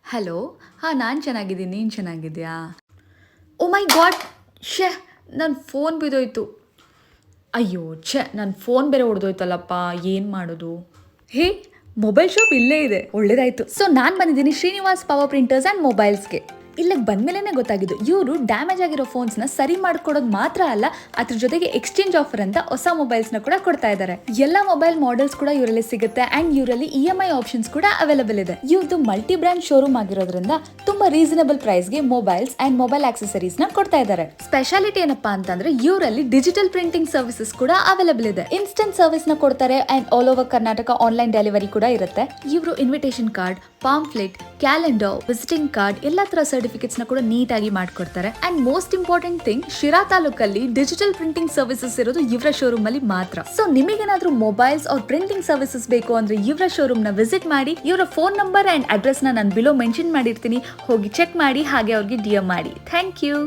Hello. ಹಾಂ, ನಾನು ಚೆನ್ನಾಗಿದ್ದೀನಿ. ನೀನು ಚೆನ್ನಾಗಿದ್ಯಾ? ಓ ಮೈ ಗಾಡ್! ಶ್ಯೇ! ನನ್ನ ಫೋನ್ ಬಿದ್ದೋಯ್ತು. ಅಯ್ಯೋ ಛೇ! ನನ್ನ ಫೋನ್ ಬೇರೆ ಒಡೆದೋಯ್ತಲ್ಲಪ್ಪ. ಏನು ಮಾಡೋದು? ಹೇ, ಮೊಬೈಲ್ ಶಾಪ್ ಇಲ್ಲೇ ಇದೆ. ಒಳ್ಳೇದಾಯ್ತು. ಸೊ ನಾನು ಬಂದಿದ್ದೀನಿ ಶ್ರೀನಿವಾಸ್ ಪವರ್ ಪ್ರಿಂಟರ್ಸ್ ಆ್ಯಂಡ್ ಮೊಬೈಲ್ಸ್ಗೆ. ಇಲ್ಲಿಗೆ ಬಂದಮೇಲೆ ಗೊತ್ತಾಗಿದ್ದು ಇವರು ಡ್ಯಾಮೇಜ್ ಆಗಿರೋ ಫೋನ್ಸ್ನ ಸರಿ ಮಾಡ್ಕೊಡೋದು ಮಾತ್ರ ಅಲ್ಲ, ಅದ್ರ ಜೊತೆಗೆ ಎಕ್ಸ್ಚೇಂಜ್ ಆಫರ್ ಅಂತ ಹೊಸ ಮೊಬೈಲ್ಸ್ನ ಕೂಡ ಕೊಡ್ತಾ ಇದ್ದಾರೆ. ಎಲ್ಲ ಮೊಬೈಲ್ ಮಾಡೆಲ್ಸ್ ಕೂಡ ಇವರಲ್ಲಿ ಸಿಗುತ್ತೆ ಆ್ಯಂಡ್ ಇವರಲ್ಲಿ EMI ಆಪ್ಷನ್ಸ್ ಕೂಡ ಅವೈಲೇಬಲ್ ಇದೆ. ಇವ್ರದ್ದು ಮಲ್ಟಿ ಬ್ರ್ಯಾಂಡ್ ಶೋರೂಮ್ ಆಗಿರೋದ್ರಿಂದ ತುಂಬಾ ರೀಸನಬಲ್ ಪ್ರೈಸ್ಗೆ ಮೊಬೈಲ್ಸ್ ಆ್ಯಂಡ್ ಮೊಬೈಲ್ ಆಕ್ಸೆಸರೀಸ್ನ ಕೊಡ್ತಾ ಇದ್ದಾರೆ. ಸ್ಪೆಷಾಲಿಟಿ ಏನಪ್ಪಾ ಅಂತಂದ್ರೆ ಇವರಲ್ಲಿ ಡಿಜಿಟಲ್ ಪ್ರಿಂಟಿಂಗ್ ಸರ್ವಿಸಸ್ ಕೂಡ ಅವೈಲೇಬಲ್ ಇದೆ. ಇನ್ಸ್ಟೆಂಟ್ ಸರ್ವಿಸ್ನ ಕೊಡ್ತಾರೆ and all over Karnataka online delivery ಕೂಡ ಇರುತ್ತೆ. ಇವರು invitation card, pamphlet, calendar, visiting card ಎಲ್ಲ ತರ ಸರ್ಟಿಫಿಕೇಟ್ಸ್ ನ ಕೂಡ ನೀಟಾಗಿ ಮಾಡ್ಕೊಡ್ತಾರೆ. And most important thing, Sira ತಾಲೂಕಲ್ಲಿ ಡಿಜಿಟಲ್ ಪ್ರಿಂಟಿಂಗ್ ಸರ್ವಿಸಸ್ ಇರೋದು ಇವರ ಶೋರೂಮ್ ಅಲ್ಲಿ ಮಾತ್ರ. ಸೊ ನಿಮಗೇನಾದ್ರೂ ಮೊಬೈಲ್ಸ್ ಆರ್ ಪ್ರಿಂಟಿಂಗ್ ಸರ್ವಿಸಸ್ ಬೇಕು ಅಂದ್ರೆ ಇವರ ಶೋರೂಮ್ ನ ವಿಸಿಟ್ ಮಾಡಿ. ಇವರ ಫೋನ್ ನಂಬರ್ ಅಂಡ್ ಅಡ್ರೆಸ್ ನ ನಾನು ಬಿಲೋ ಮೆನ್ಷನ್ ಮಾಡಿರ್ತೀನಿ. ಹೋಗಿ ಚೆಕ್ ಮಾಡಿ, ಹಾಗೆ ಅವ್ರಿಗೆ DM ಮಾಡಿ. Thank you.